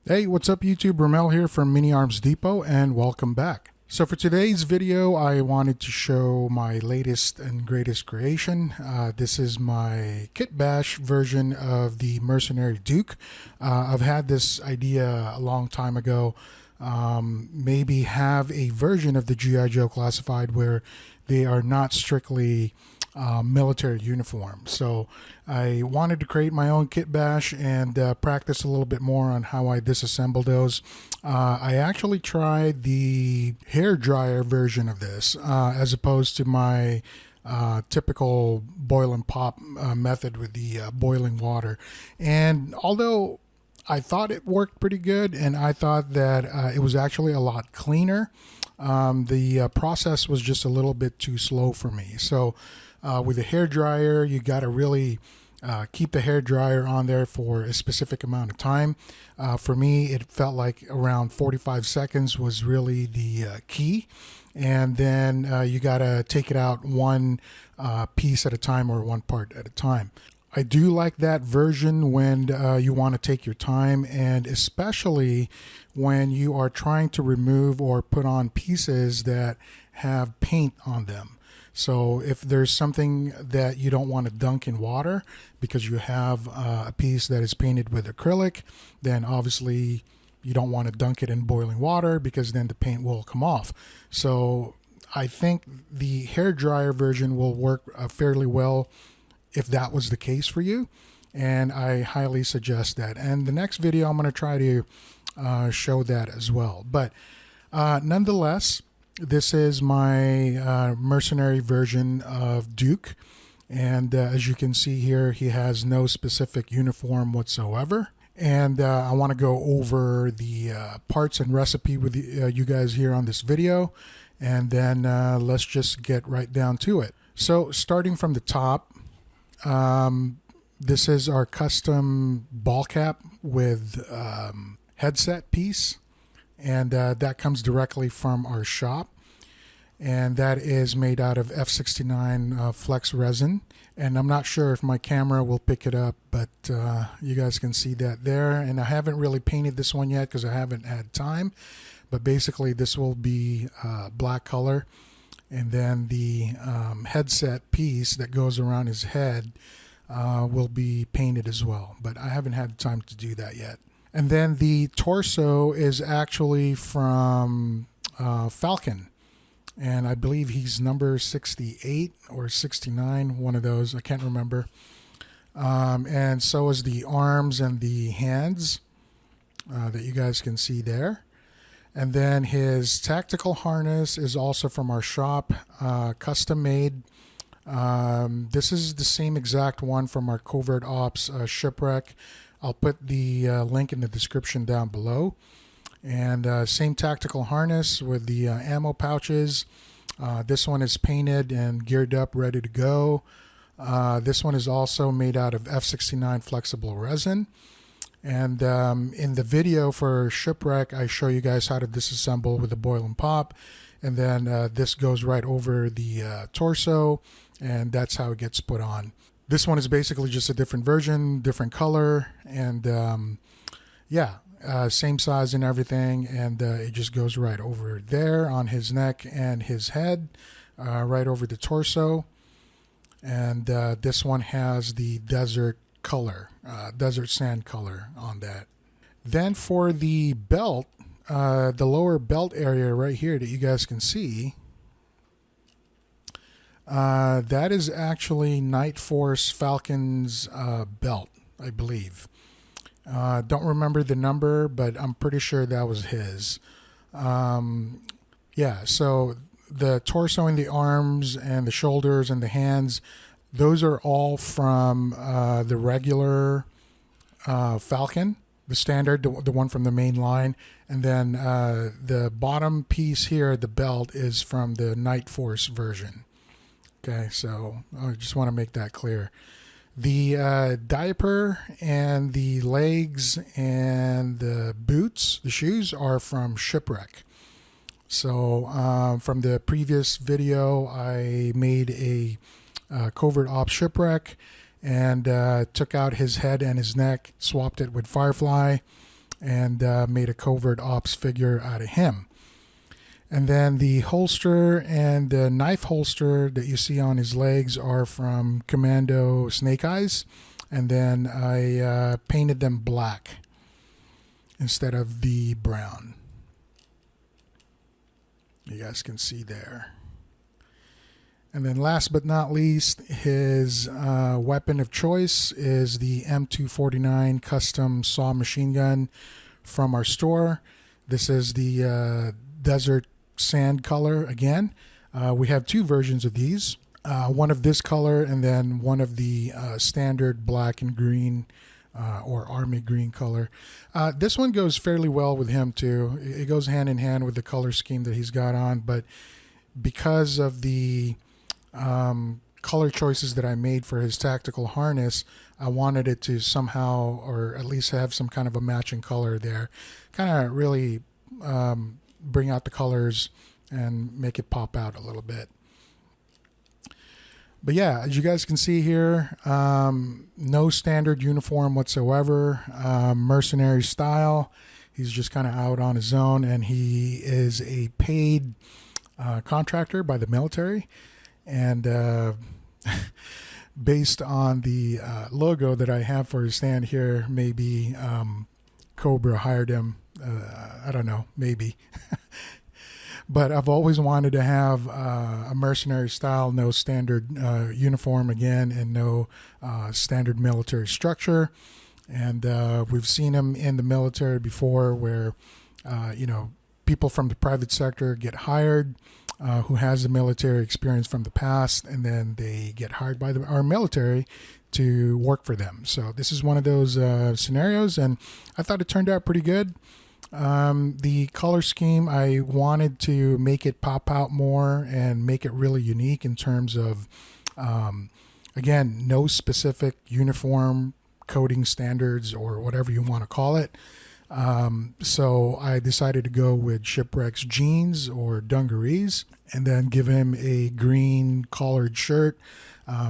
Hey, what's up YouTube? Romel here from Mini Arms Depot and welcome back. So for today's video, I wanted to show my latest and greatest creation. This is my Kitbash version of the Mercenary Duke. I've had this idea a long time ago. Maybe have a version of the G.I. Joe classified where they are not strictly military uniform. So I wanted to create my own Kitbash and practice a little bit more on how I disassemble those. I actually tried the hair dryer version of this as opposed to my typical boil and pop method with the boiling water. And although I thought it worked pretty good and I thought that it was actually a lot cleaner, the process was just a little bit too slow for me. So with a hair dryer, you got to really keep the hair dryer on there for a specific amount of time. For me, it felt like around 45 seconds was really the key. And then you got to take it out one piece at a time or one part at a time. I do like that version when you want to take your time, and especially when you are trying to remove or put on pieces that have paint on them. So if there's something that you don't want to dunk in water because you have a piece that is painted with acrylic, then obviously you don't want to dunk it in boiling water because then the paint will come off. So I think the hair dryer version will work fairly well if that was the case for you, and I highly suggest that. And the next video I'm going to try to show that as well. But nonetheless, this is my mercenary version of Duke, and as you can see here, he has no specific uniform whatsoever. And I want to go over the parts and recipe with you guys here on this video, and then let's just get right down to it. So starting from the top, this is our custom ball cap with headset piece, and that comes directly from our shop, and that is made out of F69 flex resin. And I'm not sure if my camera will pick it up, but you guys can see that there. And I haven't really painted this one yet because I haven't had time, but basically this will be black color, and then the headset piece that goes around his head will be painted as well, but I haven't had time to do that yet. And then the torso is actually from Falcon, and I believe he's number 68 or 69, one of those, I can't remember. And so is the arms and the hands that you guys can see there. And then his tactical harness is also from our shop, custom made. This is the same exact one from our Covert Ops Shipwreck. I'll put the link in the description down below. And same tactical harness with the ammo pouches. This one is painted and geared up, ready to go. This one is also made out of F69 flexible resin. And in the video for Shipwreck, I show you guys how to disassemble with a boil and pop. And then this goes right over the torso, and that's how it gets put on. This one is basically just a different version, different color, and yeah, same size and everything, and it just goes right over there on his neck and his head, right over the torso. And this one has the desert color, desert sand color on that. Then for the belt, the lower belt area right here that you guys can see, that is actually Night Force Falcon's belt, I believe. Don't remember the number, but I'm pretty sure that was his. Yeah, so the torso and the arms and the shoulders and the hands, those are all from the regular Falcon, the standard, the one from the main line. And then the bottom piece here, the belt, is from the Night Force version. Okay, so I just want to make that clear. The diaper and the legs and the boots, the shoes, are from Shipwreck. So from the previous video, I made a Covert Ops Shipwreck and took out his head and his neck, swapped it with Firefly, and made a covert ops figure out of him. And then the holster and the knife holster that you see on his legs are from Commando Snake Eyes. And then I painted them black instead of the brown. You guys can see there. And then last but not least, his weapon of choice is the M249 custom SAW machine gun from our store. This is the desert sand color again. We have two versions of these. One of this color and then one of the standard black and green or army green color. This one goes fairly well with him too. It goes hand in hand with the color scheme that he's got on, but because of the color choices that I made for his tactical harness, I wanted it to somehow, or at least have some kind of a matching color there. Kind of really bring out the colors and make it pop out a little bit. But yeah, as you guys can see here, no standard uniform whatsoever, mercenary style. He's just kind of out on his own, and he is a paid contractor by the military. And based on the logo that I have for his stand here, maybe Cobra hired him. I don't know, maybe. But I've always wanted to have a mercenary style, no standard uniform again, and no standard military structure. And we've seen him in the military before where, you know, people from the private sector get hired who has the military experience from the past, and then they get hired by our military to work for them. So this is one of those scenarios, and I thought it turned out pretty good. The color scheme, I wanted to make it pop out more and make it really unique in terms of, again, no specific uniform coding standards or whatever you want to call it. So I decided to go with Shipwreck's jeans or dungarees, and then give him a green collared shirt,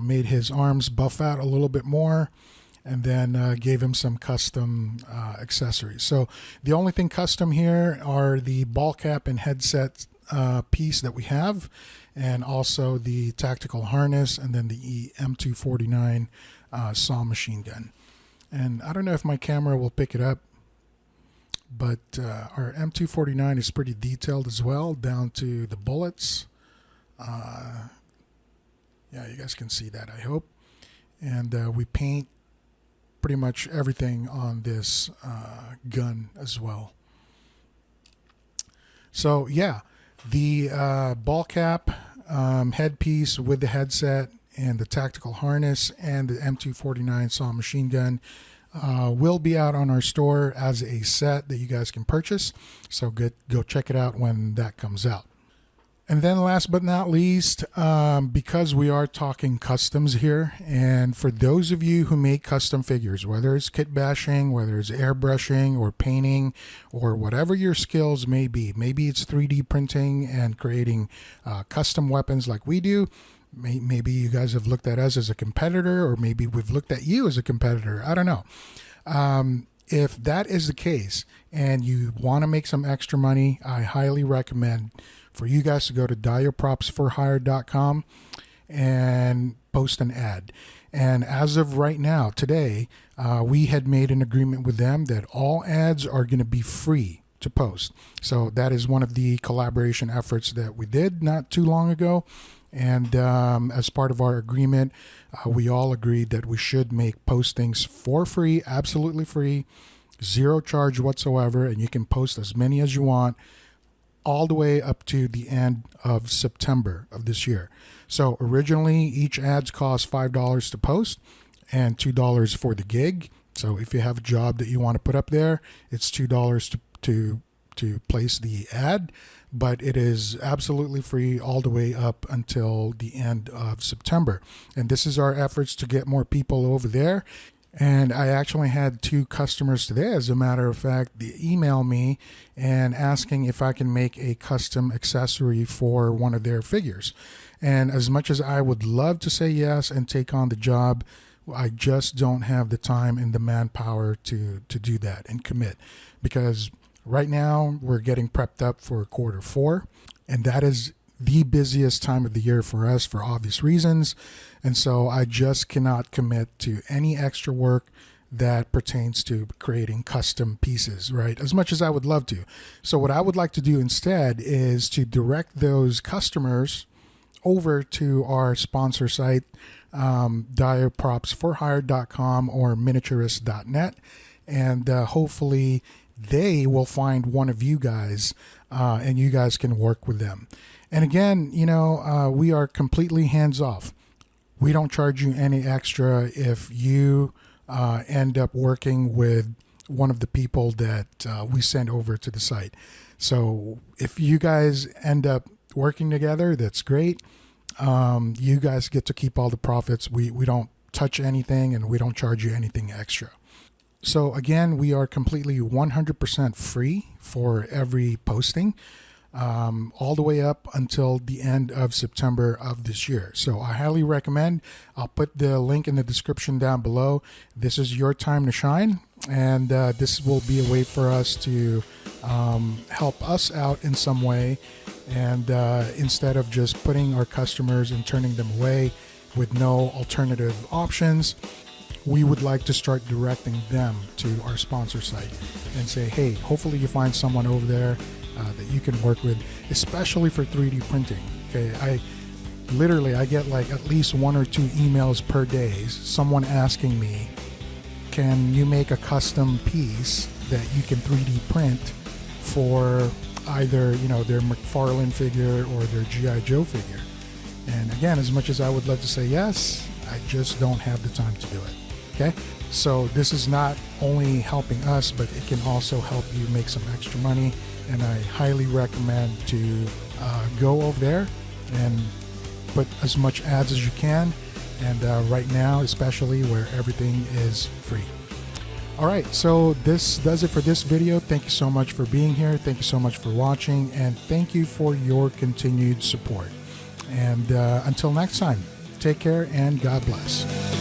made his arms buff out a little bit more, and then gave him some custom accessories. So the only thing custom here are the ball cap and headset piece that we have, and also the tactical harness, and then the M249 SAW machine gun. And I don't know if my camera will pick it up, but our M249 is pretty detailed as well, down to the bullets. Yeah, you guys can see that, I hope. And we paint pretty much everything on this gun as well. So yeah, the ball cap, headpiece with the headset and the tactical harness and the M249 SAW machine gun will be out on our store as a set that you guys can purchase. So go check it out when that comes out. And then last but not least, because we are talking customs here, and for those of you who make custom figures, whether it's kit bashing, whether it's airbrushing or painting or whatever your skills may be, maybe it's 3D printing and creating custom weapons like we do. Maybe you guys have looked at us as a competitor, or maybe we've looked at you as a competitor. I don't know. If that is the case and you want to make some extra money, I highly recommend for you guys to go to diopropsforhire.com and post an ad. And as of right now, today, we had made an agreement with them that all ads are going to be free to post. So that is one of the collaboration efforts that we did not too long ago. And as part of our agreement, we all agreed that we should make postings for free, absolutely free, zero charge whatsoever, and you can post as many as you want, all the way up to the end of September of this year. So originally, each ads cost $5 to post and $2 for the gig. So if you have a job that you want to put up there, it's $2 to place the ad, but it is absolutely free all the way up until the end of September. And this is our efforts to get more people over there. And I actually had 2 customers today, as a matter of fact, they email me and asking if I can make a custom accessory for one of their figures. And as much as I would love to say yes and take on the job, I just don't have the time and the manpower to do that and commit, because right now we're getting prepped up for Q4, and that is the busiest time of the year for us for obvious reasons. And so I just cannot commit to any extra work that pertains to creating custom pieces, right? As much as I would love to. So what I would like to do instead is to direct those customers over to our sponsor site, diopropsforhire.com or miniaturist.net, and hopefully they will find one of you guys, and you guys can work with them. And again, we are completely hands off. We don't charge you any extra if you end up working with one of the people that we send over to the site. So if you guys end up working together, that's great. You guys get to keep all the profits. We don't touch anything, and we don't charge you anything extra. So again, we are completely 100% free for every posting, all the way up until the end of September of this year. So I highly recommend. I'll put the link in the description down below. This is your time to shine, and this will be a way for us to help us out in some way, and instead of just putting our customers and turning them away with no alternative options, we would like to start directing them to our sponsor site and say, hey, hopefully you find someone over there that you can work with, especially for 3D printing. Okay, I get like at least 1 or 2 emails per day, someone asking me, can you make a custom piece that you can 3D print for either their McFarlane figure or their G.I. Joe figure? And again, as much as I would love to say yes, I just don't have the time to do it. Okay, so this is not only helping us, but it can also help you make some extra money, and I highly recommend to go over there and put as much ads as you can, and right now especially where everything is free. All right, so this does it for this video. Thank you so much for being here. Thank you so much for watching, and thank you for your continued support. And until next time, take care and God bless.